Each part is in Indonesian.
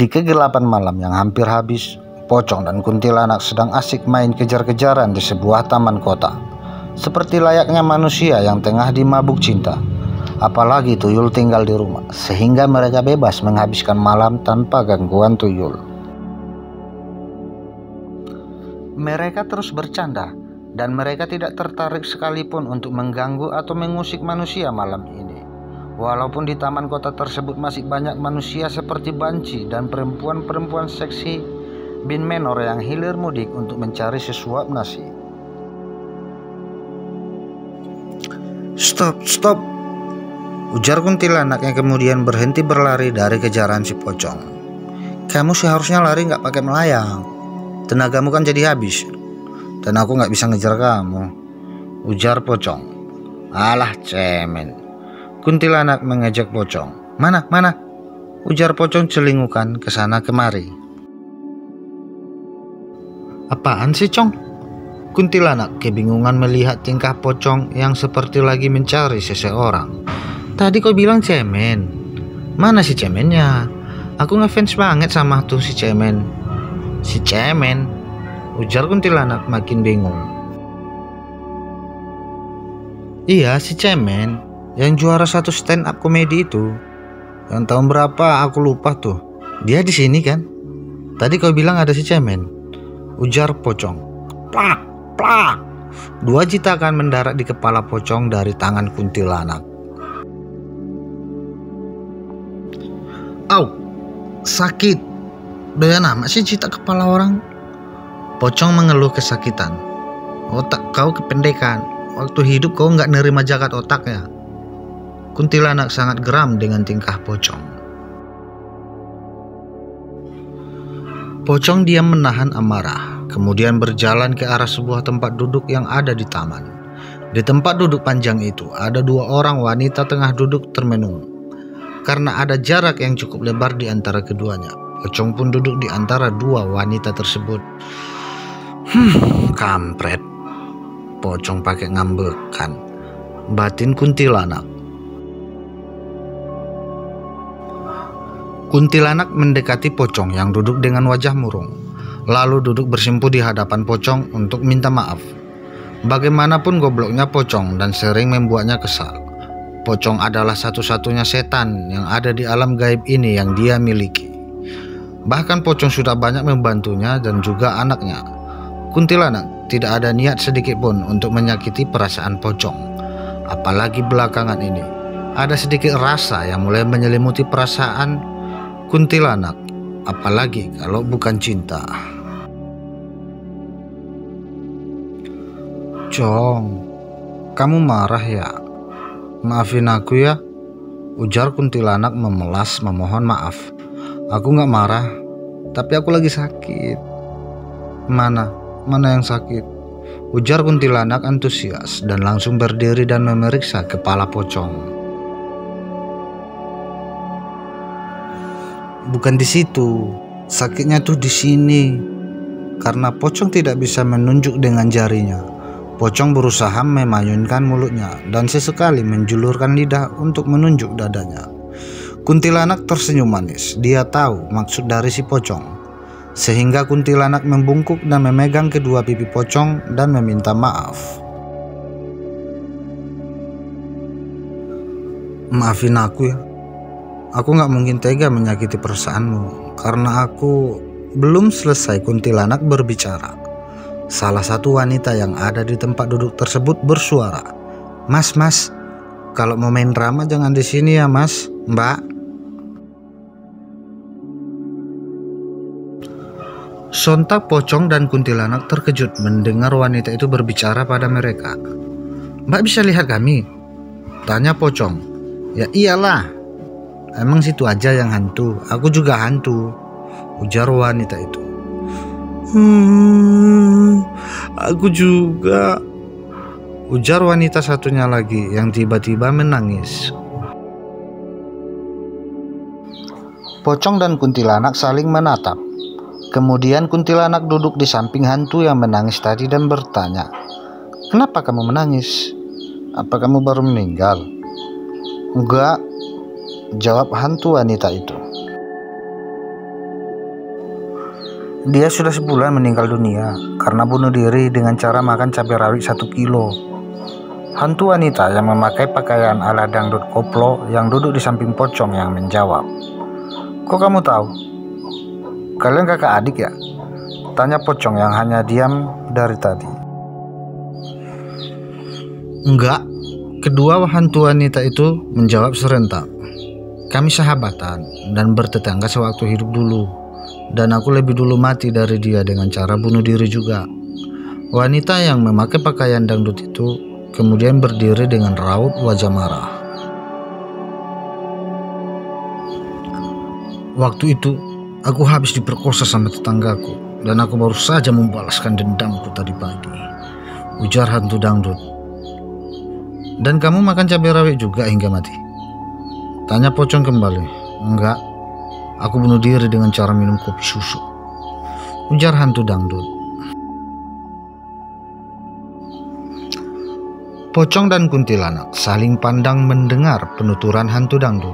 Di kegelapan malam yang hampir habis, pocong dan kuntilanak sedang asik main kejar-kejaran di sebuah taman kota. Seperti layaknya manusia yang tengah dimabuk cinta. Apalagi tuyul tinggal di rumah, sehingga mereka bebas menghabiskan malam tanpa gangguan tuyul. Mereka terus bercanda, dan mereka tidak tertarik sekalipun untuk mengganggu atau mengusik manusia malam ini. Walaupun di taman kota tersebut masih banyak manusia seperti banci dan perempuan-perempuan seksi bin menor yang hilir mudik untuk mencari sesuap nasi. Stop, ujar kuntilanak yang kemudian berhenti berlari dari kejaran si pocong. Kamu seharusnya lari nggak pakai melayang. Tenagamu kan jadi habis. Dan aku nggak bisa ngejar kamu, ujar pocong. Alah cemen. Kuntilanak mengejek pocong. Mana? Ujar pocong celingukan kesana kemari. Apaan sih, Cong? Kuntilanak kebingungan melihat tingkah pocong yang seperti lagi mencari seseorang. Tadi kau bilang cemen. Mana si cemennya? Aku ngefans banget sama tuh si cemen. Si cemen, ujar kuntilanak makin bingung. Iya, si cemen. Yang juara satu stand up komedi itu. Yang tahun berapa aku lupa tuh. Dia di sini kan? Tadi kau bilang ada si cemen, ujar pocong. Plak. Dua jitakan mendarat di kepala pocong dari tangan kuntilanak. Au, sakit. Doyan amat sih jitak kepala orang. Pocong mengeluh kesakitan. Otak kau kependekan. Waktu hidup kau nggak nerima jagat otak ya. Kuntilanak sangat geram dengan tingkah pocong. Pocong diam menahan amarah, kemudian berjalan ke arah sebuah tempat duduk yang ada di taman. Di tempat duduk panjang itu ada dua orang wanita tengah duduk termenung. Karena ada jarak yang cukup lebar di antara keduanya, pocong pun duduk di antara dua wanita tersebut. Kampret. Pocong pakai ngambekan, batin kuntilanak. Kuntilanak mendekati pocong yang duduk dengan wajah murung, lalu duduk bersimpuh di hadapan pocong untuk minta maaf. Bagaimanapun gobloknya pocong dan sering membuatnya kesal. Pocong adalah satu-satunya setan yang ada di alam gaib ini yang dia miliki. Bahkan pocong sudah banyak membantunya dan juga anaknya. Kuntilanak tidak ada niat sedikit pun untuk menyakiti perasaan pocong. Apalagi belakangan ini ada sedikit rasa yang mulai menyelimuti perasaan kuntilanak, apalagi kalau bukan cinta. Cong, kamu marah ya? Maafin aku ya, ujar kuntilanak memelas memohon maaf. Aku nggak marah, tapi aku lagi sakit. Mana yang sakit? Ujar kuntilanak antusias dan langsung berdiri dan memeriksa kepala pocong. Bukan di situ, sakitnya tuh di sini. Karena pocong tidak bisa menunjuk dengan jarinya, pocong berusaha memayunkan mulutnya dan sesekali menjulurkan lidah untuk menunjuk dadanya. Kuntilanak tersenyum manis. Dia tahu maksud dari si pocong, sehingga kuntilanak membungkuk dan memegang kedua pipi pocong dan meminta maaf. Maafin aku ya. Aku gak mungkin tega menyakiti perasaanmu, karena aku belum selesai. Kuntilanak berbicara. Salah satu wanita yang ada di tempat duduk tersebut bersuara. Mas, kalau mau main drama jangan di sini ya mas, mbak. Sontak pocong dan kuntilanak terkejut mendengar wanita itu berbicara pada mereka. Mbak bisa lihat kami? Tanya pocong. Ya iyalah. Emang situ aja yang hantu, aku juga hantu, ujar wanita itu. Aku juga, ujar wanita satunya lagi yang tiba-tiba menangis. Pocong dan kuntilanak saling menatap. Kemudian kuntilanak duduk di samping hantu yang menangis tadi dan bertanya, "Kenapa kamu menangis? Apa kamu baru meninggal?" "Enggak," jawab hantu wanita itu. Dia sudah sebulan meninggal dunia karena bunuh diri dengan cara makan cabai rawit 1 kilo. Hantu wanita yang memakai pakaian ala dangdut koplo yang duduk di samping pocong yang menjawab, "Kok kamu tahu? Kalian kakak adik ya?" Tanya pocong yang hanya diam dari tadi. "Enggak," kedua hantu wanita itu menjawab serentak. "Kami sahabatan dan bertetangga sewaktu hidup dulu. Dan aku lebih dulu mati dari dia dengan cara bunuh diri juga." Wanita yang memakai pakaian dangdut itu kemudian berdiri dengan raut wajah marah. "Waktu itu aku habis diperkosa sama tetanggaku dan aku baru saja membalaskan dendamku tadi pagi," ujar hantu dangdut. "Dan kamu makan cabai rawit juga hingga mati?" Tanya pocong kembali. "Enggak, aku bunuh diri dengan cara minum kopi susu," ujar hantu dangdut. Pocong dan kuntilanak saling pandang mendengar penuturan hantu dangdut.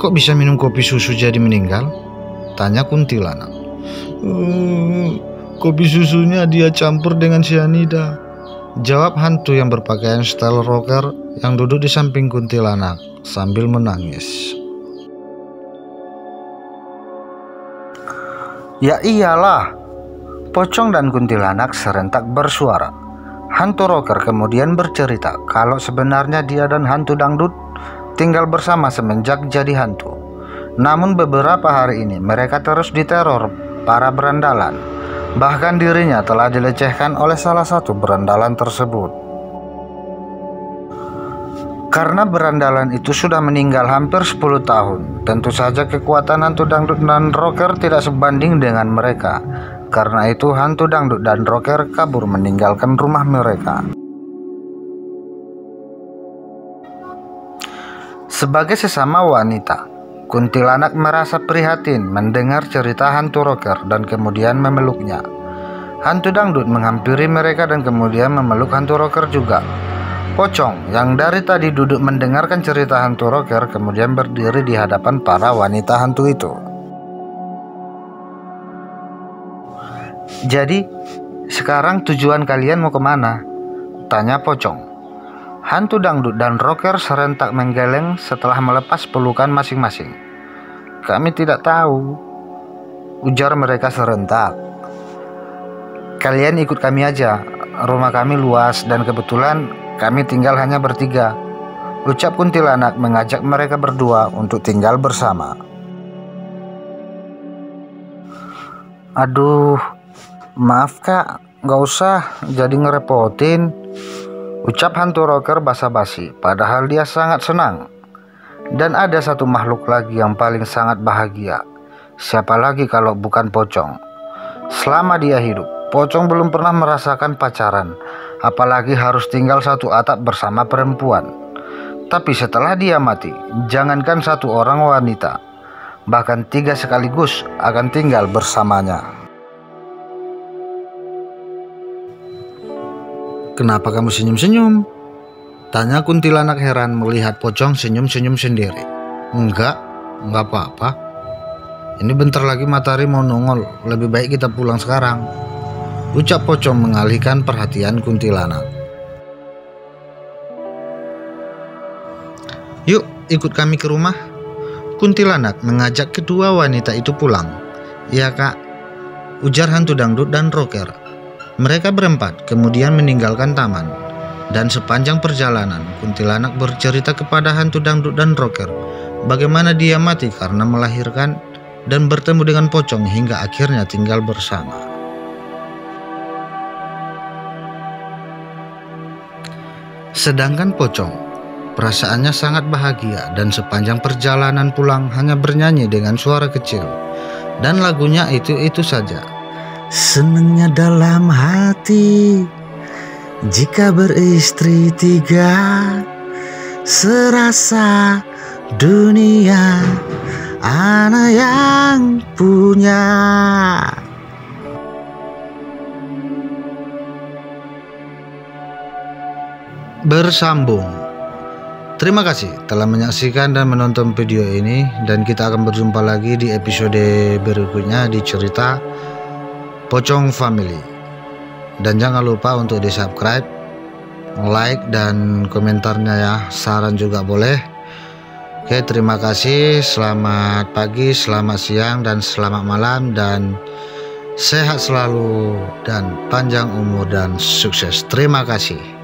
"Kok bisa minum kopi susu jadi meninggal?" Tanya kuntilanak. "Kopi susunya dia campur dengan cyanida," jawab hantu yang berpakaian style rocker yang duduk di samping kuntilanak sambil menangis. "Ya iyalah," pocong dan kuntilanak serentak bersuara. Hantu rocker kemudian bercerita kalau sebenarnya dia dan hantu dangdut tinggal bersama semenjak jadi hantu. Namun beberapa hari ini mereka terus diteror para berandalan. Bahkan dirinya telah dilecehkan oleh salah satu berandalan tersebut. Karena berandalan itu sudah meninggal hampir 10 tahun, tentu saja kekuatan hantu dangdut dan rocker tidak sebanding dengan mereka. Karena itu hantu dangdut dan rocker kabur meninggalkan rumah mereka. Sebagai sesama wanita, kuntilanak merasa prihatin mendengar cerita hantu rocker dan kemudian memeluknya. Hantu dangdut menghampiri mereka dan kemudian memeluk hantu rocker juga. Pocong yang dari tadi duduk mendengarkan cerita hantu rocker kemudian berdiri di hadapan para wanita hantu itu. "Jadi, sekarang tujuan kalian mau kemana?" tanya pocong. Hantu dangdut dan rocker serentak menggeleng setelah melepas pelukan masing-masing. "Kami tidak tahu," ujar mereka serentak. "Kalian ikut kami aja, rumah kami luas dan kebetulan kami tinggal hanya bertiga," ucap kuntilanak mengajak mereka berdua untuk tinggal bersama. "Aduh, maaf kak, gak usah jadi ngerepotin," ucap hantu rocker basa-basi, padahal dia sangat senang. Dan ada satu makhluk lagi yang paling sangat bahagia. Siapa lagi kalau bukan pocong? Selama dia hidup, pocong belum pernah merasakan pacaran, apalagi harus tinggal satu atap bersama perempuan. Tapi setelah dia mati, jangankan satu orang wanita, bahkan 3 sekaligus akan tinggal bersamanya. "Kenapa kamu senyum-senyum?" tanya kuntilanak heran melihat pocong senyum-senyum sendiri. Enggak apa-apa. Ini bentar lagi matahari mau nongol, lebih baik kita pulang sekarang," ucap pocong mengalihkan perhatian kuntilanak. "Yuk, ikut kami ke rumah." Kuntilanak mengajak kedua wanita itu pulang. "Ya kak," ujar hantu dangdut dan rocker. Mereka berempat kemudian meninggalkan taman. Dan sepanjang perjalanan, kuntilanak bercerita kepada hantu dangdut dan rocker bagaimana dia mati karena melahirkan dan bertemu dengan pocong hingga akhirnya tinggal bersama. Sedangkan pocong, perasaannya sangat bahagia dan sepanjang perjalanan pulang hanya bernyanyi dengan suara kecil. Dan lagunya itu saja. "Senengnya dalam hati jika beristri 3, serasa dunia anak yang punya." Bersambung. Terima kasih telah menyaksikan dan menonton video ini, dan kita akan berjumpa lagi di episode berikutnya di cerita Pocong Family. Dan jangan lupa untuk di subscribe, like dan komentarnya ya, saran juga boleh. Oke, terima kasih, selamat pagi, selamat siang, dan selamat malam, dan sehat selalu dan panjang umur dan sukses. Terima kasih.